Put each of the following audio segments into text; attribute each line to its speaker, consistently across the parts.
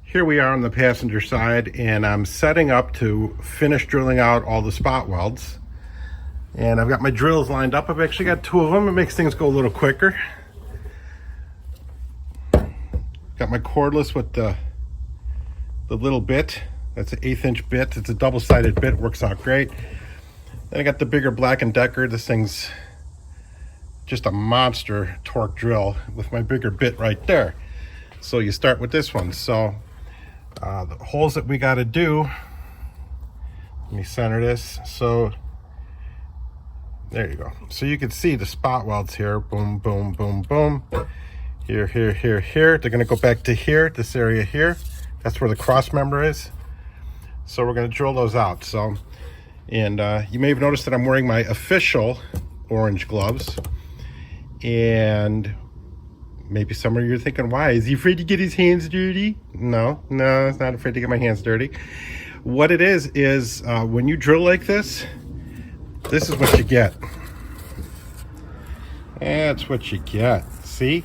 Speaker 1: Here we are on the passenger side, and I'm setting up to finish drilling out all the spot welds. And I've got my drills lined up. I've actually got 2 of them. It makes things go a little quicker. Got my cordless with the little bit. That's an 1/8 inch bit. It's a double-sided bit, works out great. Then I got the bigger Black & Decker. This thing's just a monster torque drill with my bigger bit right there. So you start with this one. So the holes that we got to do, let me center this. So there you go. So you can see the spot welds here. Boom, boom, boom, boom. Here, here, here, here. They're going to go back to here, this area here. That's where the cross member is. So we're going to drill those out. So, and you may have noticed that I'm wearing my official orange gloves. And maybe some of you are thinking, why? Is he afraid to get his hands dirty? No, it's not afraid to get my hands dirty. What it is when you drill like this is what you get. That's what you get. See?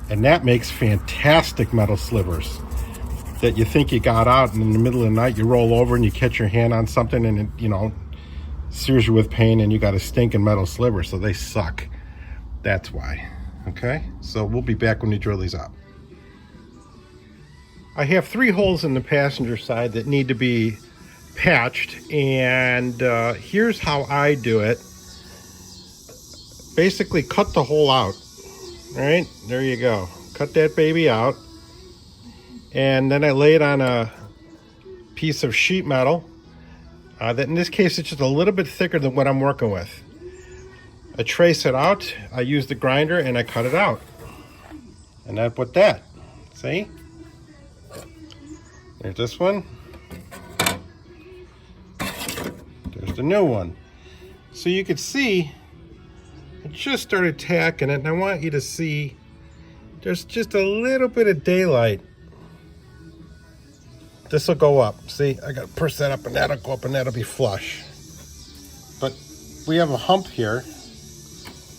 Speaker 1: And that makes fantastic metal slivers that you think you got out, and in the middle of the night you roll over and you catch your hand on something and it, sears you with pain, and you got a stinking metal sliver. So they suck. That's why. Okay, so we'll be back when we drill these out. I have 3 holes in the passenger side that need to be patched, and here's how I do it. Basically cut the hole out. All right, there you go. Cut that baby out, and then I lay it on a piece of sheet metal that in this case it's just a little bit thicker than what I'm working with. I trace it out, I use the grinder, and I cut it out. And I put that. See? There's this one. There's the new one. So you can see, I just started tacking it, and I want you to see there's just a little bit of daylight. This will go up. See, I got to push that up, and that'll go up, and that'll be flush. But we have a hump here.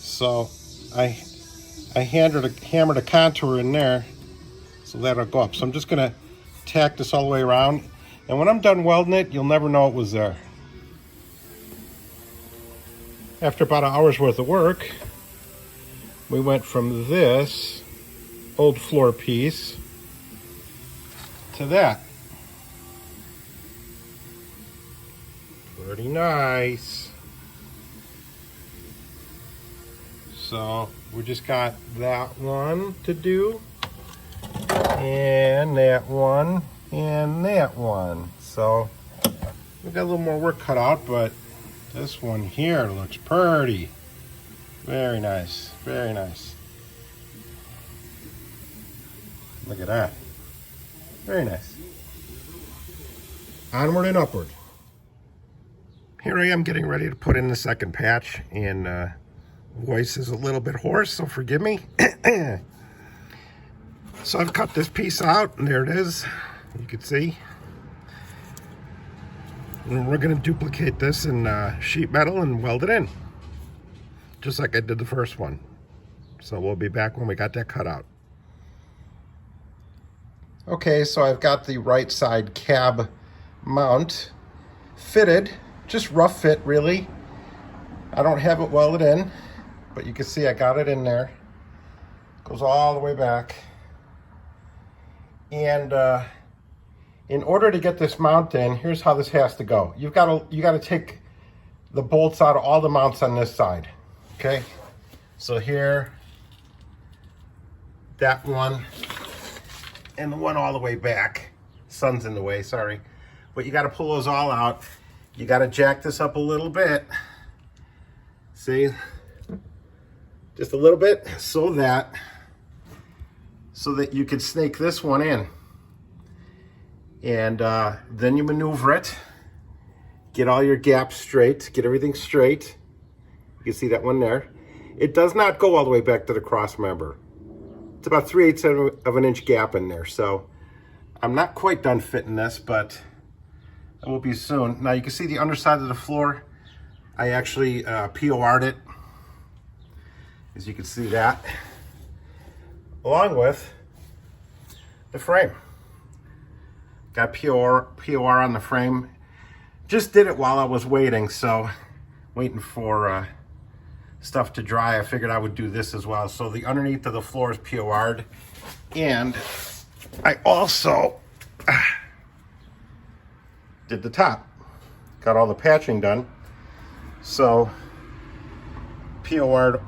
Speaker 1: So I hammered a contour in there, so that'll go up. So I'm just gonna tack this all the way around, and when I'm done welding it, you'll never know it was there. After about an hour's worth of work, we went from this old floor piece to that. Pretty nice. So we just got that one to do, and that one, and that one. So we got a little more work cut out, but this one here looks pretty. Very nice, very nice. Look at that. Very nice. Onward and upward. Here I am getting ready to put in the second patch, and voice is a little bit hoarse, so forgive me. So I've cut this piece out, and there it is. You can see. And we're going to duplicate this in sheet metal and weld it in, just like I did the first one. So we'll be back when we got that cut out. Okay, so I've got the right side cab mount fitted, just rough fit really. I don't have it welded in, but you can see I got it in there. Goes all the way back. And in order to get this mount in, here's how this has to go. You got to take the bolts out of all the mounts on this side. Okay? So here, that one, and the one all the way back. Sun's in the way, sorry. But you got to pull those all out. You got to jack this up a little bit. See? Just a little bit, so that you could snake this one in. And then you maneuver it, get all your gaps straight, get everything straight. You can see that one there. It does not go all the way back to the cross member. It's about 3/8 of an inch gap in there. So I'm not quite done fitting this, but I will be soon. Now you can see the underside of the floor. I actually POR'd it, as you can see that, along with the frame. Got POR on the frame. Just did it while I was waiting, so waiting for stuff to dry. I figured I would do this as well. So the underneath of the floor is POR'd, and I also did the top. Got all the patching done. So POR'd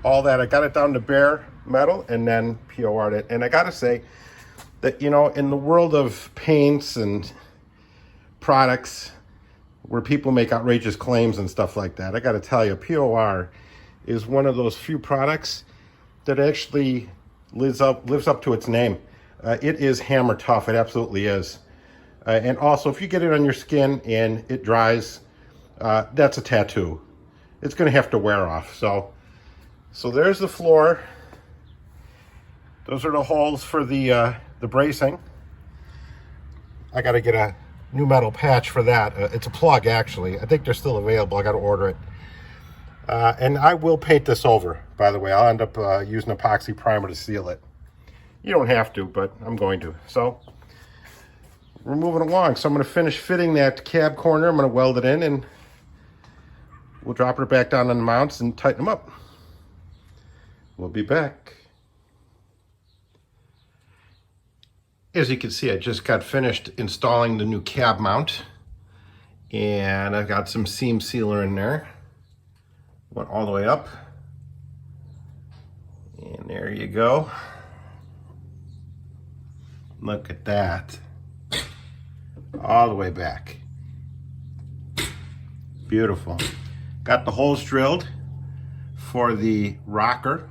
Speaker 1: all that. I got it down to bare metal and then POR'd it. And I gotta say that, you know, in the world of paints and products where people make outrageous claims and stuff like that, I gotta tell you, POR is one of those few products that actually lives up to its name. It is hammer tough. It absolutely is. And also, if you get it on your skin and it dries, that's a tattoo. It's going to have to wear off. So there's the floor. Those are the holes for the bracing. I got to get a new metal patch for that. It's a plug, actually. I think they're still available. I got to order it. And I will paint this over, by the way. I'll end up using epoxy primer to seal it. You don't have to, but I'm going to. So we're moving along. So I'm going to finish fitting that cab corner. I'm going to weld it in, and we'll drop it back down on the mounts and tighten them up. We'll be back. As you can see, I just got finished installing the new cab mount, and I've got some seam sealer in there. Went all the way up, and there you go. Look at that. All the way back. Beautiful. Got the holes drilled for the rocker.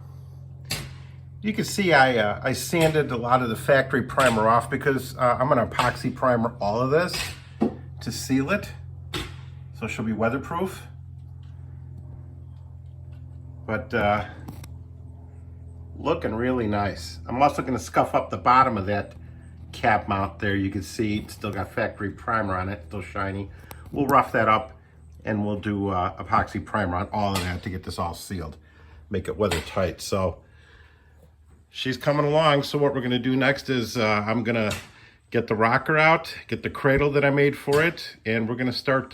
Speaker 1: You can see I sanded a lot of the factory primer off because I'm going to epoxy primer all of this to seal it, so she'll be weatherproof. But looking really nice. I'm also going to scuff up the bottom of that cap mount there. You can see it's still got factory primer on it, still shiny. We'll rough that up and we'll do epoxy primer on all of that to get this all sealed, make it weather tight. So she's coming along. So what we're going to do next is I'm going to get the rocker out, get the cradle that I made for it, and we're going to start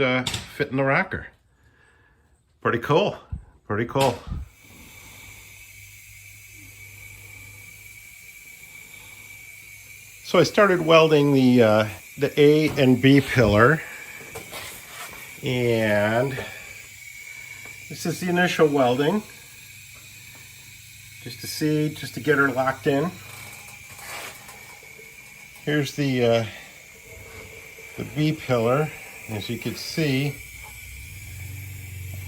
Speaker 1: fitting the rocker. Pretty cool. Pretty cool. So I started welding the A and B pillar, and this is the initial welding, just to get her locked in. Here's the B pillar. As you can see,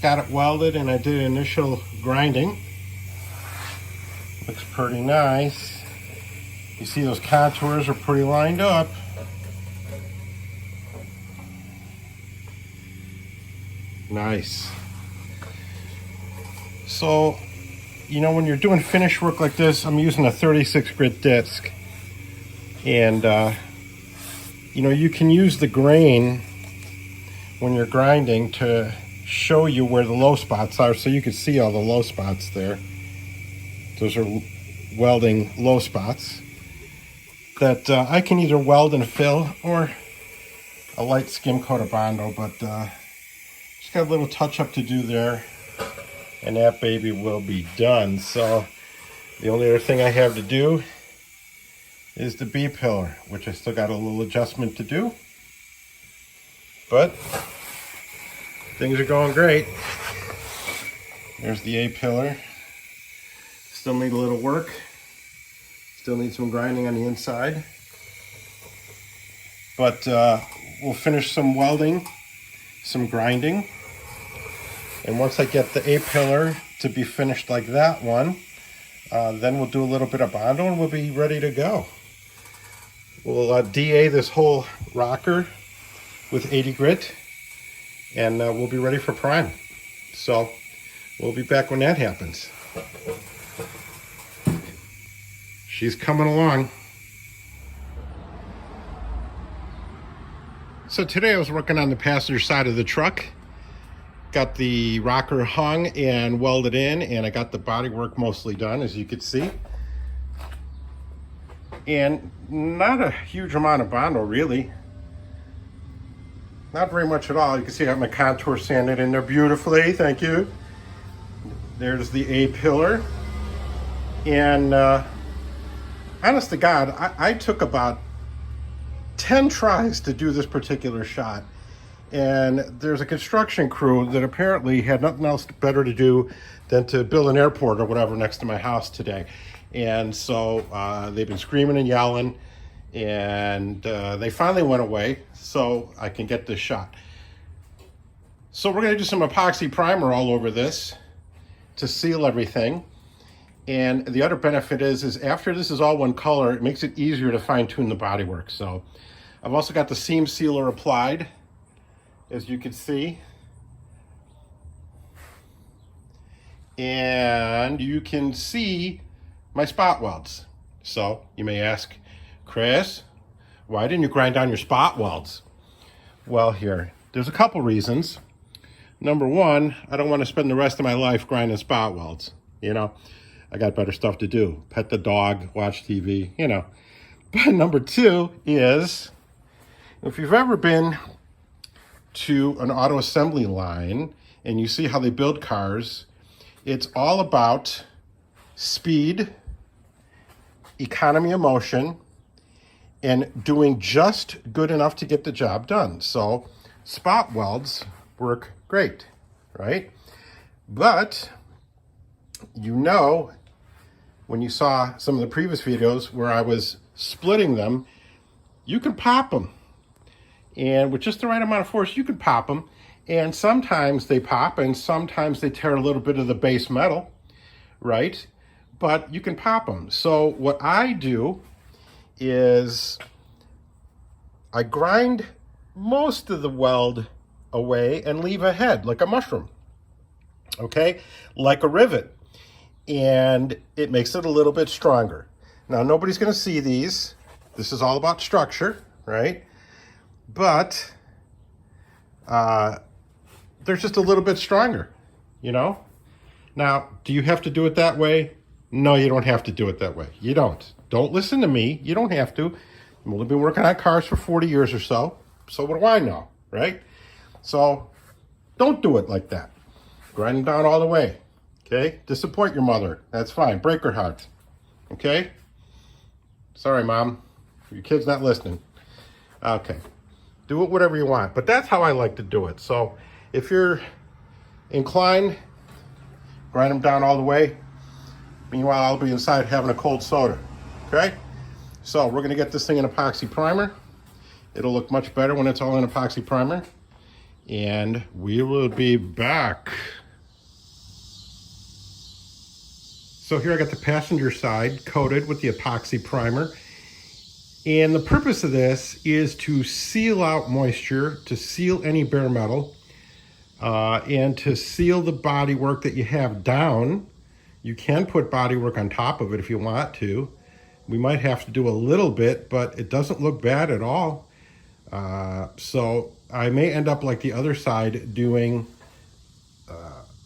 Speaker 1: got it welded, and I did initial grinding. Looks pretty nice. You see those contours are pretty lined up. Nice. So, you know, when you're doing finish work like this, I'm using a 36 grit disc. And, you know, you can use the grain when you're grinding to show you where the low spots are, so you can see all the low spots there. Those are welding low spots that I can either weld and fill or a light skim coat of Bondo, but just got a little touch up to do there, and that baby will be done. So the only other thing I have to do is the B pillar, which I still got a little adjustment to do, but things are going great. There's the A pillar. Still need a little work. Still need some grinding on the inside. But we'll finish some welding, some grinding. And once I get the A pillar to be finished like that one, then we'll do a little bit of Bondo and we'll be ready to go. We'll DA this whole rocker with 80 grit, and we'll be ready for prime. So we'll be back when that happens. She's coming along. So today I was working on the passenger side of the truck. Got the rocker hung and welded in, and I got the bodywork mostly done, as you can see. And not a huge amount of Bondo, really. Not very much at all. You can see I have my contour sanded in there beautifully. Thank you. There's the A-pillar. And honest to God, I took about 10 tries to do this particular shot. And there's a construction crew that apparently had nothing else better to do than to build an airport or whatever next to my house today. And so they've been screaming and yelling, and they finally went away so I can get this shot. So we're gonna do some epoxy primer all over this to seal everything. And the other benefit is after this is all one color, it makes it easier to fine tune the bodywork. So I've also got the seam sealer applied, as you can see. And you can see my spot welds. So you may ask, Chris, why didn't you grind down your spot welds? Well, there's a couple reasons. Number one, I don't want to spend the rest of my life grinding spot welds. You know, I got better stuff to do. Pet the dog, watch TV, you know. But number two is, if you've ever been to an auto assembly line and you see how they build cars, it's all about speed, economy of motion, and doing just good enough to get the job done. So spot welds work great, right? But you know, when you saw some of the previous videos where I was splitting them, you can pop them. And with just the right amount of force, you can pop them. And sometimes they pop, and sometimes they tear a little bit of the base metal, right? But you can pop them. So what I do is I grind most of the weld away and leave a head, like a mushroom, okay? Like a rivet. And it makes it a little bit stronger. Now, nobody's gonna see these. This is all about structure, right? But they're just a little bit stronger, you know? Now, do you have to do it that way? No, you don't have to do it that way. You don't. Don't listen to me. You don't have to. I've only been working on cars for 40 years or so. So what do I know, right? So don't do it like that. Grind them down all the way, okay? Disappoint your mother. That's fine. Break her heart, okay? Sorry, Mom. Your kid's not listening. Okay. Do it whatever you want. But that's how I like to do it. So if you're inclined, grind them down all the way. Meanwhile, I'll be inside having a cold soda, okay? So we're gonna get this thing in epoxy primer. It'll look much better when it's all in epoxy primer. And we will be back. So here I got the passenger side coated with the epoxy primer. And the purpose of this is to seal out moisture, to seal any bare metal, and to seal the bodywork that you have down. You can put bodywork on top of it if you want to. We might have to do a little bit, but it doesn't look bad at all. So I may end up like the other side doing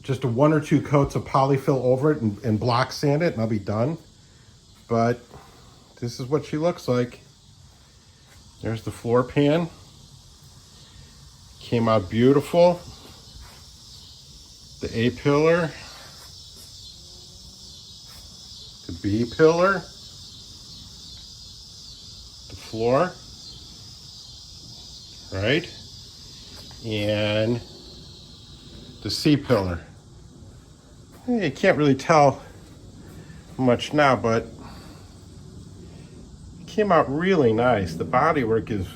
Speaker 1: just a 1 or 2 coats of polyfill over it and block sand it, and I'll be done. But this is what she looks like. There's the floor pan. Came out beautiful. The A pillar. The B pillar. The floor. Right? And the C pillar. You can't really tell much now, but came out really nice. The bodywork is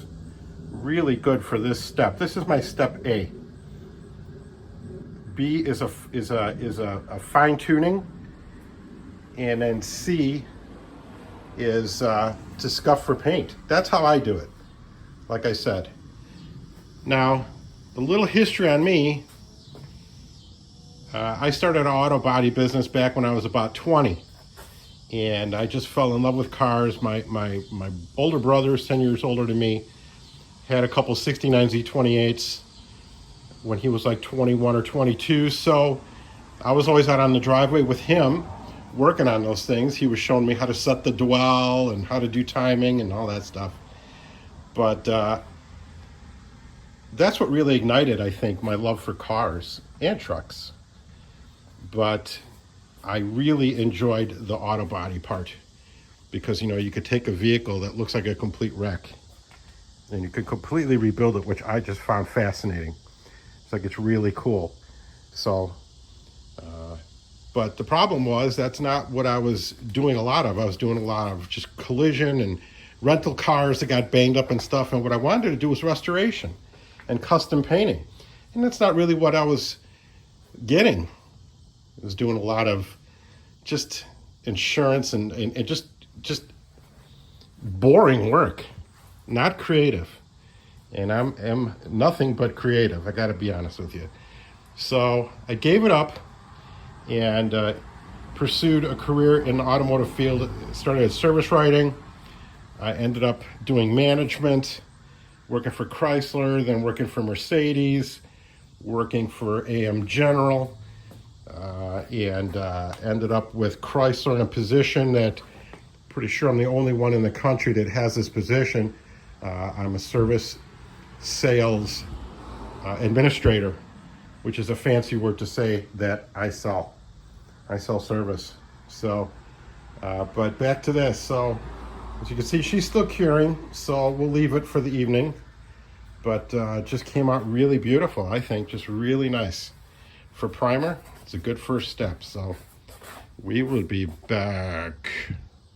Speaker 1: really good for this step. This is my step A. B is a fine tuning, and then C is to scuff for paint. That's how I do it, like I said. Now, the little history on me, I started an auto body business back when I was about 20. And I just fell in love with cars. My older brother, 10 years older than me, had a couple 69 Z28s when he was like 21 or 22. So I was always out on the driveway with him working on those things, he was showing me how to set the dwell and how to do timing and all that stuff. But that's what really ignited, I think, my love for cars and trucks. But I really enjoyed the auto body part because, you know, you could take a vehicle that looks like a complete wreck and you could completely rebuild it, which I just found fascinating. It's like, it's really cool. So, but the problem was that's not what I was doing a lot of. I was doing a lot of just collision and rental cars that got banged up and stuff. And what I wanted to do was restoration and custom painting. And that's not really what I was getting. I was doing a lot of just insurance and just boring work, not creative. And I'm nothing but creative, I gotta be honest with you. So I gave it up and pursued a career in the automotive field. Started at service writing. I ended up doing management, working for Chrysler, then working for Mercedes, working for AM General, and ended up with Chrysler in a position that, pretty sure I'm the only one in the country that has this position. I'm a service sales administrator, which is a fancy word to say that I sell service. So, but back to this. So, as you can see, she's still curing, so we'll leave it for the evening. But just came out really beautiful, I think, just really nice. For primer, it's a good first step. So we will be back.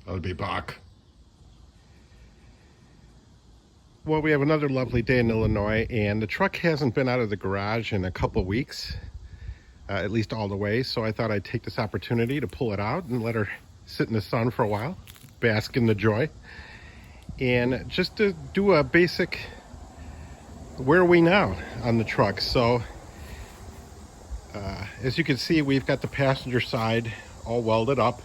Speaker 1: I'll be back. Well, we have another lovely day in Illinois, and the truck hasn't been out of the garage in a couple of weeks, at least all the way. So I thought I'd take this opportunity to pull it out and let her sit in the sun for a while, bask in the joy, and just to do a basic where are we now on the truck. So as you can see, we've got the passenger side all welded up.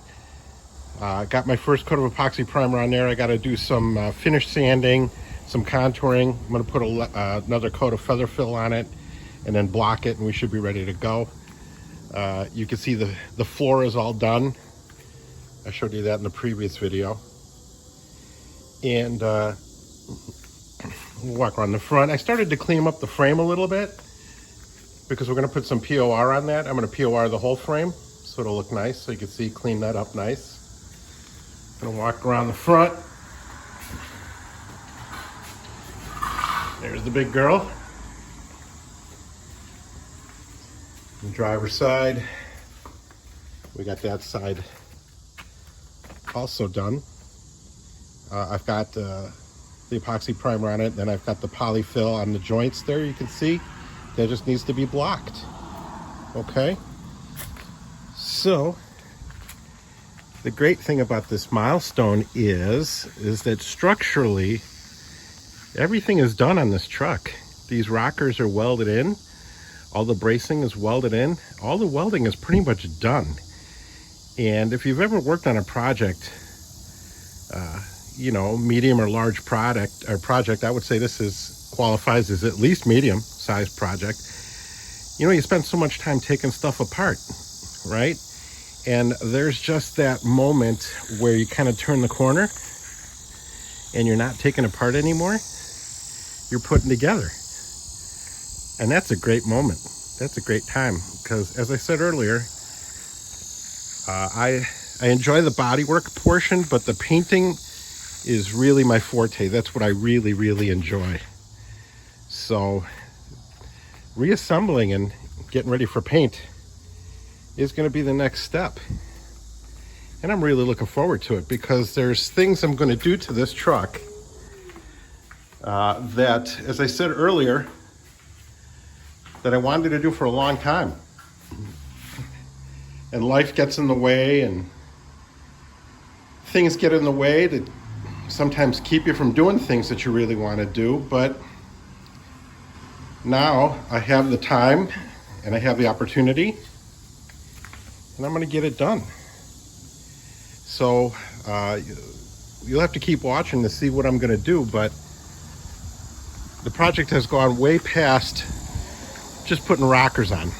Speaker 1: Got my first coat of epoxy primer on there. I got to do some finish sanding, some contouring. I'm going to put another coat of feather fill on it and then block it, and we should be ready to go. You can see the floor is all done. I showed you that in the previous video. And we'll walk around the front. I started to clean up the frame a little bit because we're going to put some POR on that. I'm going to POR the whole frame so it'll look nice. So you can see, clean that up nice. I'm going to walk around the front. There's the big girl. The driver's side. We got that side also done. I've got the epoxy primer on it, then I've got the polyfill on the joints there. You can see that just needs to be blocked. Okay, so the great thing about this milestone is that structurally everything is done on this truck. These rockers are welded in, all the bracing is welded in, all the welding is pretty much done. And if you've ever worked on a project, you know, medium or large project, I would say this qualifies as at least medium sized project. You know, you spend so much time taking stuff apart, right? And there's just that moment where you kind of turn the corner and you're not taking apart anymore. You're putting together. And that's a great moment. That's a great time because, as I said earlier, I enjoy the bodywork portion, but the painting is really my forte. That's what I really, really enjoy. So reassembling and getting ready for paint is going to be the next step. And I'm really looking forward to it because there's things I'm going to do to this truck that, as I said earlier, that I wanted to do for a long time. And life gets in the way and things get in the way that sometimes keep you from doing things that you really want to do. But now I have the time and I have the opportunity and I'm going to get it done. So you'll have to keep watching to see what I'm going to do, but the project has gone way past just putting rockers on.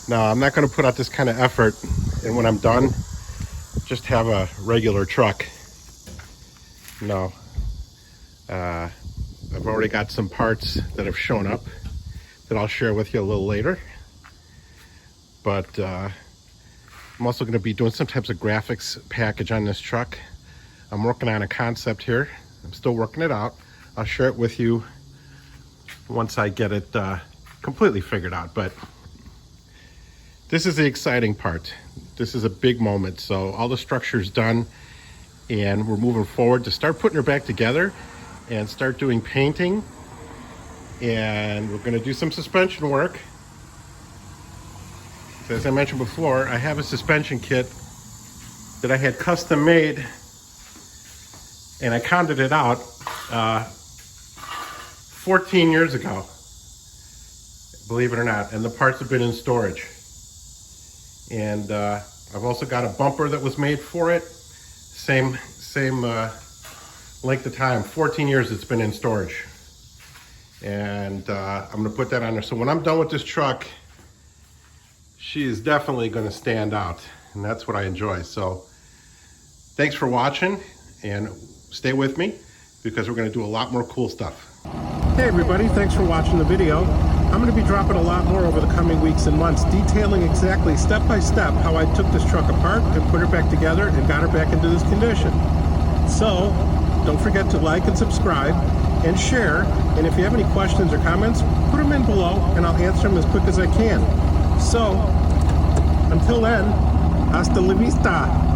Speaker 1: Now, I'm not going to put out this kind of effort and when I'm done, just have a regular truck. No, I've already got some parts that have shown up that I'll share with you a little later. But I'm also going to be doing some types of graphics package on this truck. I'm working on a concept here. I'm still working it out. I'll share it with you once I get it completely figured out. But this is the exciting part. This is a big moment. So all the structure's done, and we're moving forward to start putting her back together and start doing painting. And we're going to do some suspension work. So as I mentioned before, I have a suspension kit that I had custom made, and I counted it out 14 years ago, believe it or not, and the parts have been in storage. And I've also got a bumper that was made for it, same length of time, 14 years it's been in storage. And I'm gonna put that on there. So when I'm done with this truck, she is definitely gonna stand out, and that's what I enjoy. So thanks for watching, and stay with me because we're gonna do a lot more cool stuff. Hey everybody, thanks for watching the video. I'm gonna be dropping a lot more over the coming weeks and months, detailing exactly step by step how I took this truck apart and put her back together and got her back into this condition. So don't forget to like and subscribe and share, and if you have any questions or comments, put them in below and I'll answer them as quick as I can. So until then, hasta la vista.